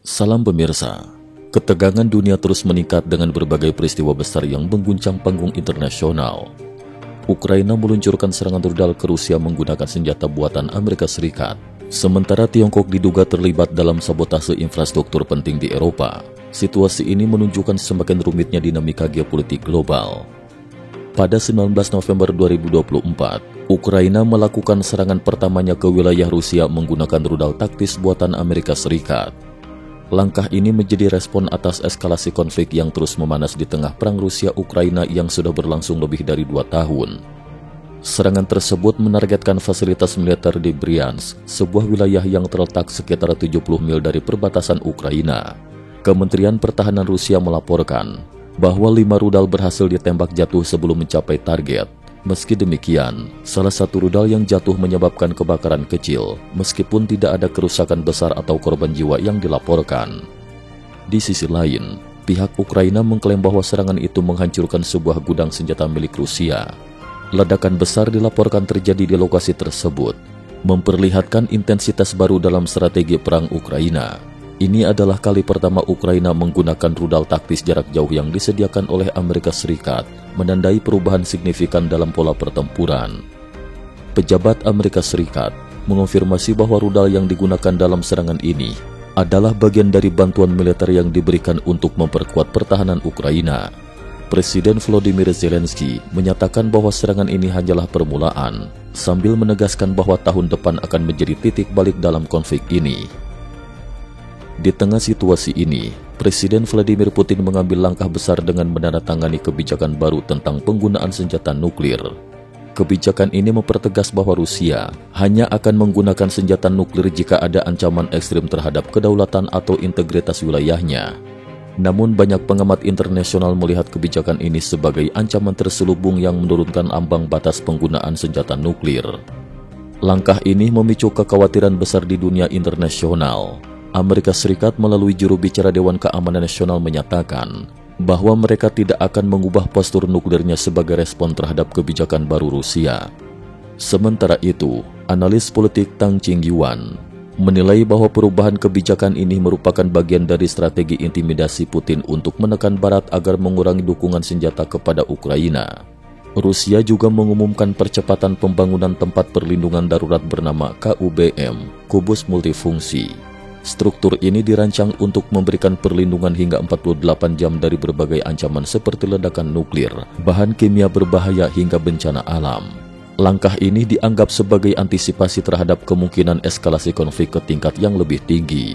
Salam pemirsa, ketegangan dunia terus meningkat dengan berbagai peristiwa besar yang mengguncang panggung internasional. Ukraina meluncurkan serangan rudal ke Rusia menggunakan senjata buatan Amerika Serikat. Sementara Tiongkok diduga terlibat dalam sabotase infrastruktur penting di Eropa. Situasi ini menunjukkan semakin rumitnya dinamika geopolitik global. Pada 19 November 2024, Ukraina melakukan serangan pertamanya ke wilayah Rusia menggunakan rudal taktis buatan Amerika Serikat. Langkah ini menjadi respon atas eskalasi konflik yang terus memanas di tengah perang Rusia-Ukraina yang sudah berlangsung lebih dari 2 tahun. Serangan tersebut menargetkan fasilitas militer di Bryansk, sebuah wilayah yang terletak sekitar 70 mil dari perbatasan Ukraina. Kementerian Pertahanan Rusia melaporkan bahwa 5 rudal berhasil ditembak jatuh sebelum mencapai target. Meski demikian, salah satu rudal yang jatuh menyebabkan kebakaran kecil, meskipun tidak ada kerusakan besar atau korban jiwa yang dilaporkan. Di sisi lain, pihak Ukraina mengklaim bahwa serangan itu menghancurkan sebuah gudang senjata milik Rusia. Ledakan besar dilaporkan terjadi di lokasi tersebut, memperlihatkan intensitas baru dalam strategi perang Ukraina. Ini adalah kali pertama Ukraina menggunakan rudal taktis jarak jauh yang disediakan oleh Amerika Serikat, menandai perubahan signifikan dalam pola pertempuran. Pejabat Amerika Serikat mengonfirmasi bahwa rudal yang digunakan dalam serangan ini adalah bagian dari bantuan militer yang diberikan untuk memperkuat pertahanan Ukraina. Presiden Volodymyr Zelensky menyatakan bahwa serangan ini hanyalah permulaan, sambil menegaskan bahwa tahun depan akan menjadi titik balik dalam konflik ini. Di tengah situasi ini, Presiden Vladimir Putin mengambil langkah besar dengan menandatangani kebijakan baru tentang penggunaan senjata nuklir. Kebijakan ini mempertegas bahwa Rusia hanya akan menggunakan senjata nuklir jika ada ancaman ekstrim terhadap kedaulatan atau integritas wilayahnya. Namun banyak pengamat internasional melihat kebijakan ini sebagai ancaman terselubung yang menurunkan ambang batas penggunaan senjata nuklir. Langkah ini memicu kekhawatiran besar di dunia internasional. Amerika Serikat melalui juru bicara Dewan Keamanan Nasional menyatakan bahwa mereka tidak akan mengubah postur nuklirnya sebagai respon terhadap kebijakan baru Rusia. Sementara itu, analis politik Tang Qingyuan menilai bahwa perubahan kebijakan ini merupakan bagian dari strategi intimidasi Putin untuk menekan Barat agar mengurangi dukungan senjata kepada Ukraina. Rusia juga mengumumkan percepatan pembangunan tempat perlindungan darurat bernama KUBM, Kubus Multifungsi. Struktur ini dirancang untuk memberikan perlindungan hingga 48 jam dari berbagai ancaman seperti ledakan nuklir, bahan kimia berbahaya hingga bencana alam. Langkah ini dianggap sebagai antisipasi terhadap kemungkinan eskalasi konflik ke tingkat yang lebih tinggi.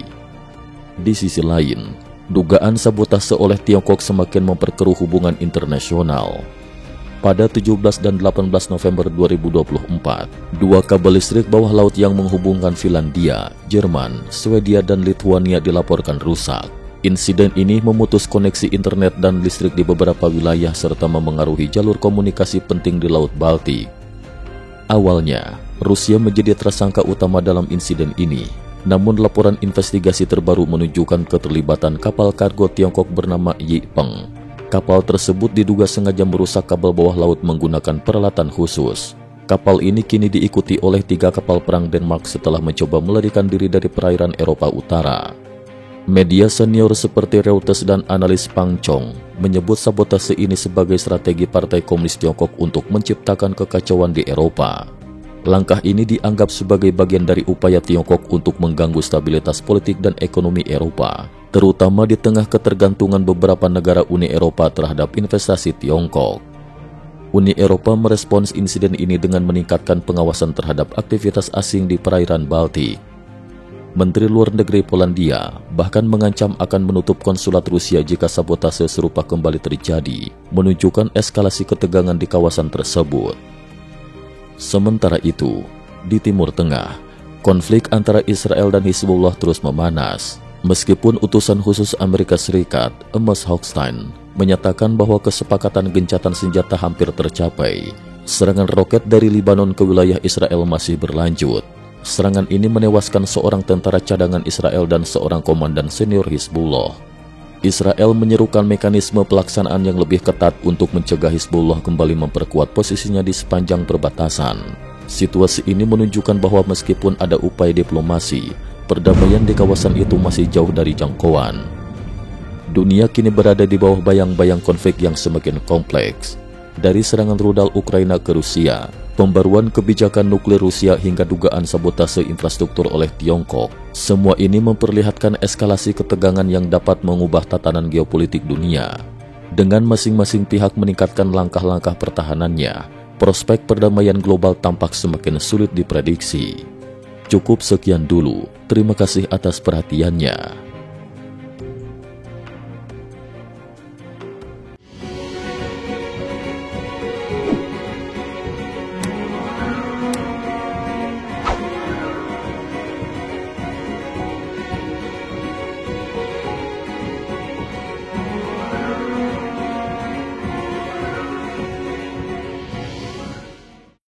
Di sisi lain, dugaan sabotase oleh Tiongkok semakin memperkeruh hubungan internasional. Pada 17 dan 18 November 2024, 2 kabel listrik bawah laut yang menghubungkan Finlandia, Jerman, Swedia, dan Lithuania dilaporkan rusak. Insiden ini memutus koneksi internet dan listrik di beberapa wilayah serta memengaruhi jalur komunikasi penting di Laut Baltik. Awalnya, Rusia menjadi tersangka utama dalam insiden ini. Namun laporan investigasi terbaru menunjukkan keterlibatan kapal kargo Tiongkok bernama Yipeng. Kapal tersebut diduga sengaja merusak kabel bawah laut menggunakan peralatan khusus. Kapal ini kini diikuti oleh 3 kapal perang Denmark setelah mencoba melarikan diri dari perairan Eropa Utara. Media senior seperti Reuters dan analis Pang Chong menyebut sabotase ini sebagai strategi Partai Komunis Tiongkok untuk menciptakan kekacauan di Eropa. Langkah ini dianggap sebagai bagian dari upaya Tiongkok untuk mengganggu stabilitas politik dan ekonomi Eropa, terutama di tengah ketergantungan beberapa negara Uni Eropa terhadap investasi Tiongkok. Uni Eropa merespons insiden ini dengan meningkatkan pengawasan terhadap aktivitas asing di perairan Baltik. Menteri Luar Negeri Polandia bahkan mengancam akan menutup konsulat Rusia jika sabotase serupa kembali terjadi, menunjukkan eskalasi ketegangan di kawasan tersebut. Sementara itu, di Timur Tengah, konflik antara Israel dan Hizbullah terus memanas. Meskipun utusan khusus Amerika Serikat, Amos Hochstein, menyatakan bahwa kesepakatan gencatan senjata hampir tercapai, serangan roket dari Libanon ke wilayah Israel masih berlanjut. Serangan ini menewaskan seorang tentara cadangan Israel dan seorang komandan senior Hizbullah. Israel menyerukan mekanisme pelaksanaan yang lebih ketat untuk mencegah Hizbullah kembali memperkuat posisinya di sepanjang perbatasan. Situasi ini menunjukkan bahwa meskipun ada upaya diplomasi, perdamaian di kawasan itu masih jauh dari jangkauan. Dunia kini berada di bawah bayang-bayang konflik yang semakin kompleks. Dari serangan rudal Ukraina ke Rusia, pembaruan kebijakan nuklir Rusia hingga dugaan sabotase infrastruktur oleh Tiongkok, semua ini memperlihatkan eskalasi ketegangan yang dapat mengubah tatanan geopolitik dunia. Dengan masing-masing pihak meningkatkan langkah-langkah pertahanannya, prospek perdamaian global tampak semakin sulit diprediksi. Cukup sekian dulu, terima kasih atas perhatiannya.